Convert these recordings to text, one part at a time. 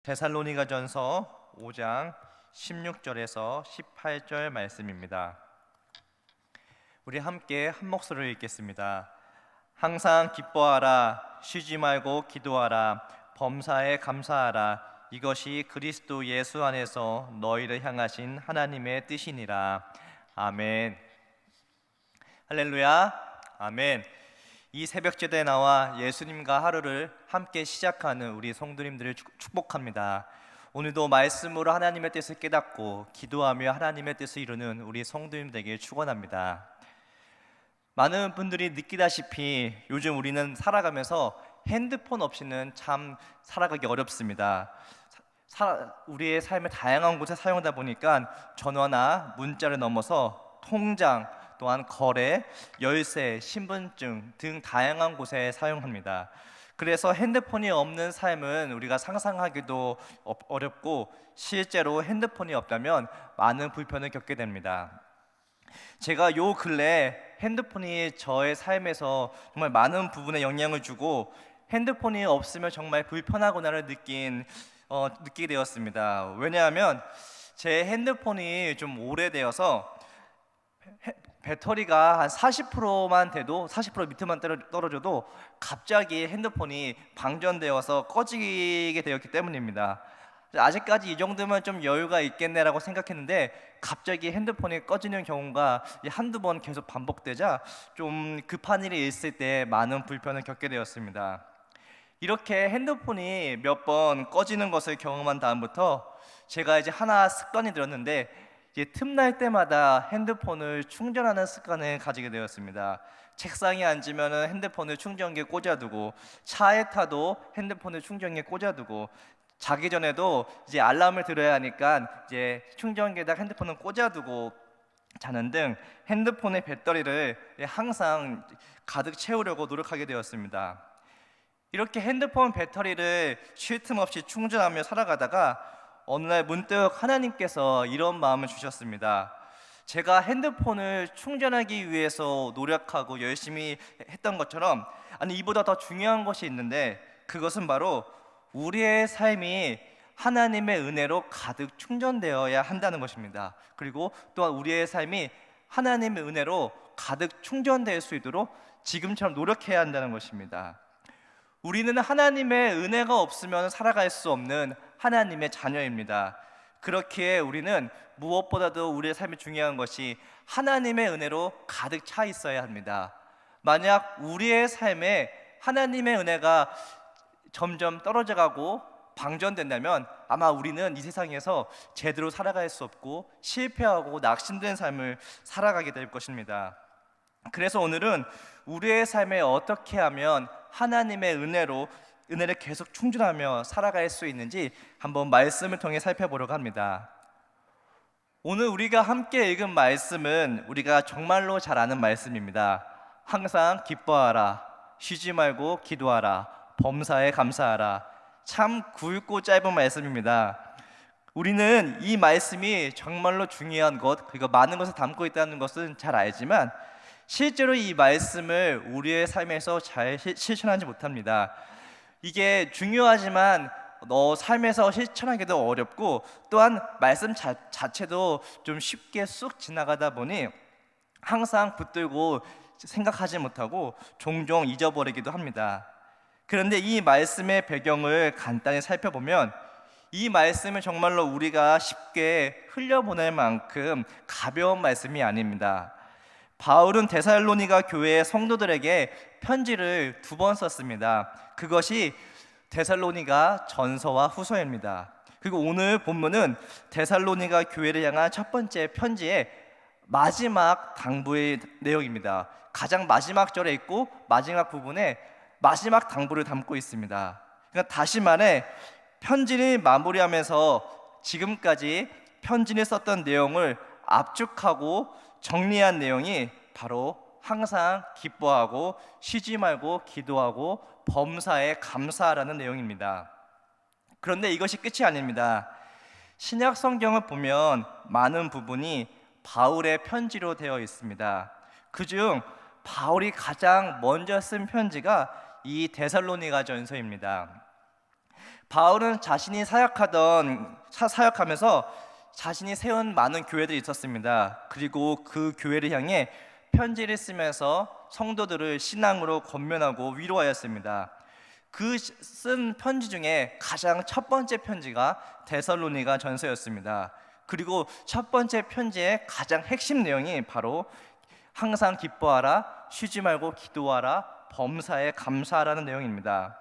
데살로니가전서 5장 16절에서 18절 말씀입니다. 우리 함께 한 목소리를 읽겠습니다. 항상 기뻐하라, 쉬지 말고 기도하라, 범사에 감사하라. 이것이 그리스도 예수 안에서 너희를 향하신 하나님의 뜻이니라. 아멘. 할렐루야. 아멘. 이 새벽 제대에 나와 예수님과 하루를 함께 시작하는 우리 성도님들을 축복합니다. 오늘도 말씀으로 하나님의 뜻을 깨닫고 기도하며 하나님의 뜻을 이루는 우리 성도님 되길 축원합니다. 많은 분들이 느끼다시피 요즘 우리는 살아가면서 핸드폰 없이는 참 살아가기 어렵습니다. 우리의 삶의 다양한 곳에 사용하다 보니까 전화나 문자를 넘어서 통장, 또한 거래, 열쇠, 신분증 등 다양한 곳에 사용합니다. 그래서 핸드폰이 없는 삶은 우리가 상상하기도 어렵고 실제로 핸드폰이 없다면 많은 불편을 겪게 됩니다. 제가 요 근래 핸드폰이 저의 삶에서 정말 많은 부분에 영향을 주고 핸드폰이 없으면 정말 불편하구나를 느끼게 되었습니다. 왜냐하면 제 핸드폰이 좀 오래되어서 배터리가 한 40%만 돼도 40% 밑에만 떨어져도 갑자기 핸드폰이 방전되어서 꺼지게 되었기 때문입니다. 아직까지 이 정도면 좀 여유가 있겠네라고 생각했는데 갑자기 핸드폰이 꺼지는 경우가 한두 번 계속 반복되자 좀 급한 일이 있을 때 많은 불편을 겪게 되었습니다. 이렇게 핸드폰이 몇 번 꺼지는 것을 경험한 다음부터 제가 이제 하나 습관이 들었는데 틈날 때마다 핸드폰을 충전하는 습관을 가지게 되었습니다. 책상에 앉으면 핸드폰을 충전기에 꽂아두고, 차에 타도 핸드폰을 충전기에 꽂아두고, 자기 전에도 이제 알람을 들어야 하니까 이제 충전기에다 핸드폰을 꽂아두고 자는 등 핸드폰의 배터리를 항상 가득 채우려고 노력하게 되었습니다. 이렇게 핸드폰 배터리를 쉴 틈 없이 충전하며 살아가다가 어느 날 문득 하나님께서 이런 마음을 주셨습니다. 제가 핸드폰을 충전하기 위해서 노력하고 열심히 했던 것처럼 이보다 더 중요한 것이 있는데 그것은 바로 우리의 삶이 하나님의 은혜로 가득 충전되어야 한다는 것입니다. 그리고 또한 우리의 삶이 하나님의 은혜로 가득 충전될 수 있도록 지금처럼 노력해야 한다는 것입니다. 우리는 하나님의 은혜가 없으면 살아갈 수 없는 하나님의 자녀입니다. 그렇기에 우리는 무엇보다도 우리의 삶이 중요한 것이 하나님의 은혜로 가득 차 있어야 합니다. 만약 우리의 삶에 하나님의 은혜가 점점 떨어져가고 방전된다면 아마 우리는 이 세상에서 제대로 살아갈 수 없고 실패하고 낙심된 삶을 살아가게 될 것입니다. 그래서 오늘은 우리의 삶에 어떻게 하면 하나님의 은혜를 계속 충전하며 살아갈 수 있는지 한번 말씀을 통해 살펴보려고 합니다. 오늘 우리가 함께 읽은 말씀은 우리가 정말로 잘 아는 말씀입니다. 항상 기뻐하라, 쉬지 말고 기도하라, 범사에 감사하라. 참 굵고 짧은 말씀입니다. 우리는 이 말씀이 정말로 중요한 것, 그리고 많은 것을 담고 있다는 것은 잘 알지만 실제로 이 말씀을 우리의 삶에서 잘 실천하지 못합니다. 이게 중요하지만 너 삶에서 실천하기도 어렵고 또한 말씀 자체도 좀 쉽게 쑥 지나가다 보니 항상 붙들고 생각하지 못하고 종종 잊어버리기도 합니다. 그런데 이 말씀의 배경을 간단히 살펴보면 이 말씀은 정말로 우리가 쉽게 흘려보낼 만큼 가벼운 말씀이 아닙니다. 바울은 데살로니가 교회의 성도들에게 편지를 2번 썼습니다. 그것이 데살로니가 전서와 후서입니다. 그리고 오늘 본문은 데살로니가 교회를 향한 첫 번째 편지의 마지막 당부의 내용입니다. 가장 마지막 절에 있고 마지막 부분에 마지막 당부를 담고 있습니다. 그러니까 다시 말해 편지를 마무리하면서 지금까지 편지를 썼던 내용을 압축하고 정리한 내용이 바로 항상 기뻐하고 쉬지 말고 기도하고 범사에 감사하라는 내용입니다. 그런데 이것이 끝이 아닙니다. 신약 성경을 보면 많은 부분이 바울의 편지로 되어 있습니다. 그중 바울이 가장 먼저 쓴 편지가 이 데살로니가 전서입니다. 바울은 자신이 사역하면서 자신이 세운 많은 교회들이 있었습니다. 그리고 그 교회를 향해 편지를 쓰면서 성도들을 신앙으로 권면하고 위로하였습니다. 그 쓴 편지 중에 가장 첫 번째 편지가 데살로니가 전서였습니다. 그리고 첫 번째 편지의 가장 핵심 내용이 바로 항상 기뻐하라, 쉬지 말고 기도하라, 범사에 감사하라는 내용입니다.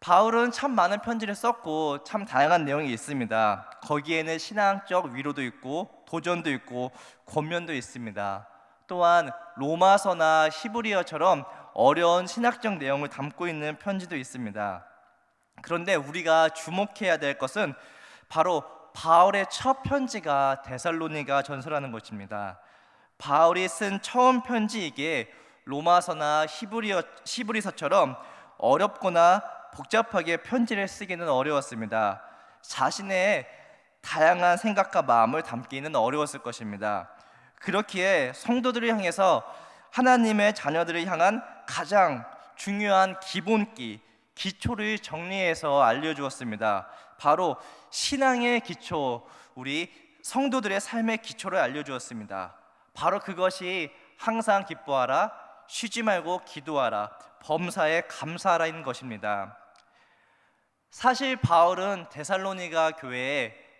바울은 참 많은 편지를 썼고 참 다양한 내용이 있습니다. 거기에는 신앙적 위로도 있고 도전도 있고 권면도 있습니다. 또한 로마서나 히브리어처럼 어려운 신학적 내용을 담고 있는 편지도 있습니다. 그런데 우리가 주목해야 될 것은 바로 바울의 첫 편지가 데살로니가 전서라는 것입니다. 바울이 쓴 처음 편지이기에 로마서나 히브리서처럼 어렵거나 복잡하게 편지를 쓰기는 어려웠습니다. 자신의 다양한 생각과 마음을 담기는 어려웠을 것입니다. 그렇기에 성도들을 향해서 하나님의 자녀들을 향한 가장 중요한 기초를 정리해서 알려주었습니다. 바로 신앙의 기초, 우리 성도들의 삶의 기초를 알려주었습니다. 바로 그것이 항상 기뻐하라, 쉬지 말고 기도하라, 범사에 감사하라인 것입니다. 사실 바울은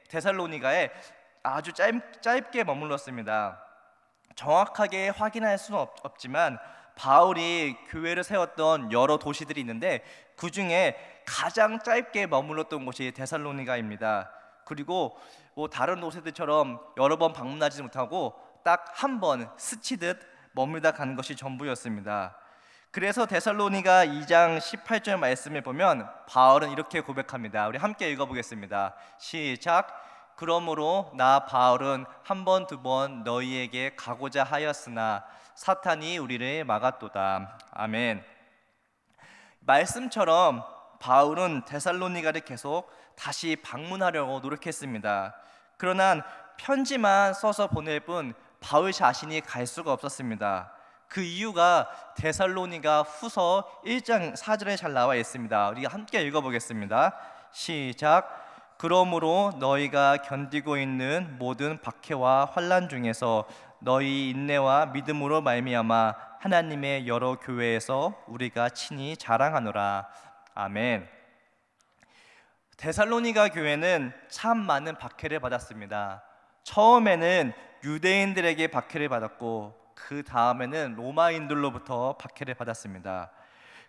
데살로니가에 아주 짧게 머물렀습니다. 정확하게 확인할 수는 없지만 바울이 교회를 세웠던 여러 도시들이 있는데 그 중에 가장 짧게 머물렀던 곳이 데살로니가입니다. 그리고 다른 도시들처럼 여러 번 방문하지 못하고 딱 한 번 스치듯 머물다 가는 것이 전부였습니다. 그래서 데살로니가 2장 18절 말씀을 보면 바울은 이렇게 고백합니다. 우리 함께 읽어보겠습니다. 시작. 그러므로 나 바울은 한 번 두 번 너희에게 가고자 하였으나 사탄이 우리를 막았도다. 아멘. 말씀처럼 바울은 데살로니가를 계속 다시 방문하려고 노력했습니다. 그러나 편지만 써서 보낼 뿐 바울 자신이 갈 수가 없었습니다. 그 이유가 데살로니가 후서 1장 4절에 잘 나와 있습니다. 우리가 함께 읽어보겠습니다. 시작. 그러므로 너희가 견디고 있는 모든 박해와 환난 중에서 너희 인내와 믿음으로 말미암아 하나님의 여러 교회에서 우리가 친히 자랑하노라. 아멘. 데살로니가 교회는 참 많은 박해를 받았습니다. 처음에는 유대인들에게 박해를 받았고 그 다음에는 로마인들로부터 박해를 받았습니다.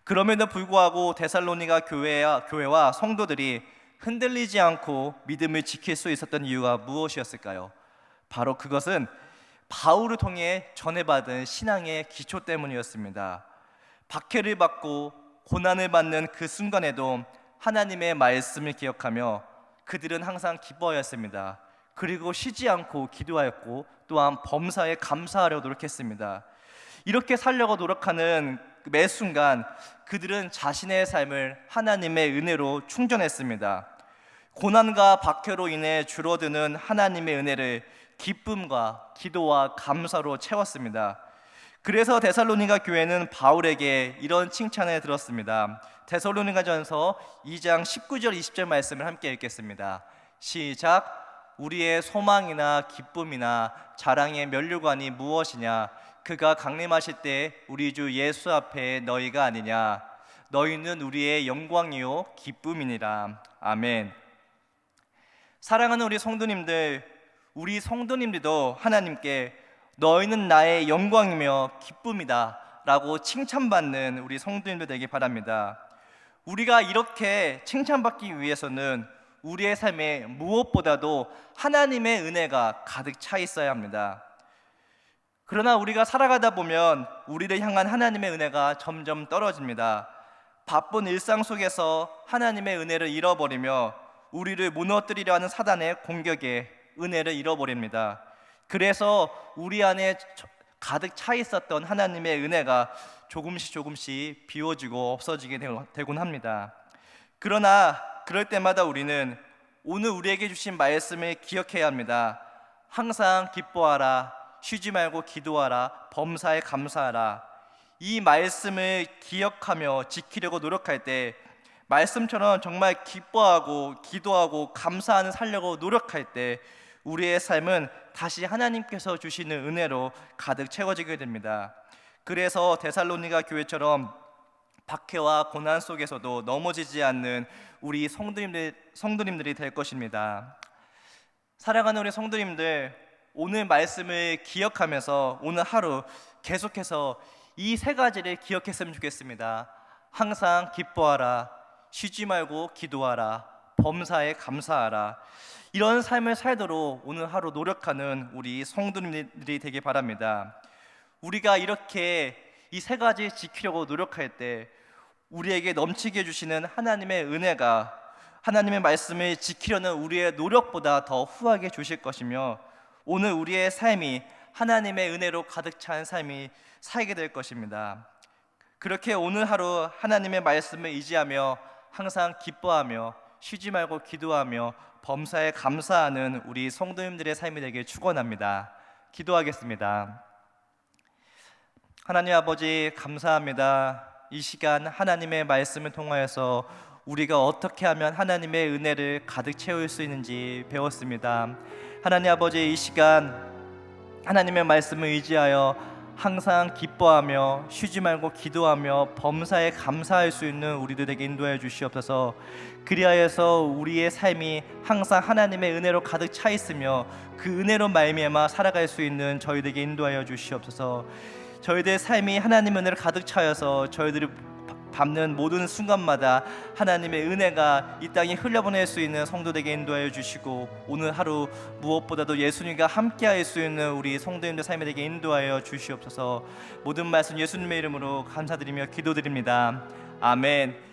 그럼에도 불구하고 데살로니가 교회와 성도들이 흔들리지 않고 믿음을 지킬 수 있었던 이유가 무엇이었을까요? 바로 그것은 바울을 통해 전해받은 신앙의 기초 때문이었습니다. 박해를 받고 고난을 받는 그 순간에도 하나님의 말씀을 기억하며 그들은 항상 기뻐하였습니다. 그리고 쉬지 않고 기도하였고 또한 범사에 감사하려 노력했습니다. 이렇게 살려고 노력하는 매 순간 그들은 자신의 삶을 하나님의 은혜로 충전했습니다. 고난과 박해로 인해 줄어드는 하나님의 은혜를 기쁨과 기도와 감사로 채웠습니다. 그래서 데살로니가 교회는 바울에게 이런 칭찬을 들었습니다. 데살로니가전서 2장 19절 20절 말씀을 함께 읽겠습니다. 시작. 우리의 소망이나 기쁨이나 자랑의 면류관이 무엇이냐? 그가 강림하실 때 우리 주 예수 앞에 너희가 아니냐? 너희는 우리의 영광이요 기쁨이니라. 아멘. 사랑하는 우리 성도님들도 하나님께 너희는 나의 영광이며 기쁨이다 라고 칭찬받는 우리 성도님들 되기 바랍니다. 우리가 이렇게 칭찬받기 위해서는 우리의 삶에 무엇보다도 하나님의 은혜가 가득 차 있어야 합니다. 그러나 우리가 살아가다 보면 우리를 향한 하나님의 은혜가 점점 떨어집니다. 바쁜 일상 속에서 하나님의 은혜를 잃어버리며 우리를 무너뜨리려 하는 사단의 공격에 은혜를 잃어버립니다. 그래서 우리 안에 가득 차 있었던 하나님의 은혜가 조금씩 비워지고 없어지게 되곤 합니다. 그러나 그럴 때마다 우리는 오늘 우리에게 주신 말씀을 기억해야 합니다. 항상 기뻐하라, 쉬지 말고 기도하라, 범사에 감사하라. 이 말씀을 기억하며 지키려고 노력할 때 말씀처럼 정말 기뻐하고 기도하고 감사하는 살려고 노력할 때 우리의 삶은 다시 하나님께서 주시는 은혜로 가득 채워지게 됩니다. 그래서 데살로니가 교회처럼 박해와 고난 속에서도 넘어지지 않는 우리 성도님들이 될 것입니다. 사랑하는 우리 성도님들, 오늘 말씀을 기억하면서 오늘 하루 계속해서 이 세 가지를 기억했으면 좋겠습니다. 항상 기뻐하라, 쉬지 말고 기도하라, 범사에 감사하라. 이런 삶을 살도록 오늘 하루 노력하는 우리 성도님들이 되길 바랍니다. 우리가 이렇게 이 세 가지 지키려고 노력할 때 우리에게 넘치게 해주시는 하나님의 은혜가 하나님의 말씀을 지키려는 우리의 노력보다 더 후하게 주실 것이며, 오늘 우리의 삶이 하나님의 은혜로 가득 찬 삶이 살게 될 것입니다. 그렇게 오늘 하루 하나님의 말씀을 의지하며 항상 기뻐하며 쉬지 말고 기도하며 범사에 감사하는 우리 성도님들의 삶이 되길 축원합니다. 기도하겠습니다. 하나님 아버지, 감사합니다. 이 시간 하나님의 말씀을 통하여서 우리가 어떻게 하면 하나님의 은혜를 가득 채울 수 있는지 배웠습니다. 하나님 아버지, 이 시간 하나님의 말씀을 의지하여 항상 기뻐하며 쉬지 말고 기도하며 범사에 감사할 수 있는 우리들에게 인도하여 주시옵소서. 그리하여서 우리의 삶이 항상 하나님의 은혜로 가득 차 있으며 그 은혜로 말미암아 살아갈 수 있는 저희들에게 인도하여 주시옵소서. 저희들의 삶이 하나님의 은혜로 가득 차여서 저희들이 밟는 모든 순간마다 하나님의 은혜가 이 땅에 흘려보낼 수 있는 성도들에게 인도하여 주시고, 오늘 하루 무엇보다도 예수님과 함께할 수 있는 우리 성도님들 삶에 되게 인도하여 주시옵소서. 모든 말씀 예수님의 이름으로 감사드리며 기도드립니다. 아멘.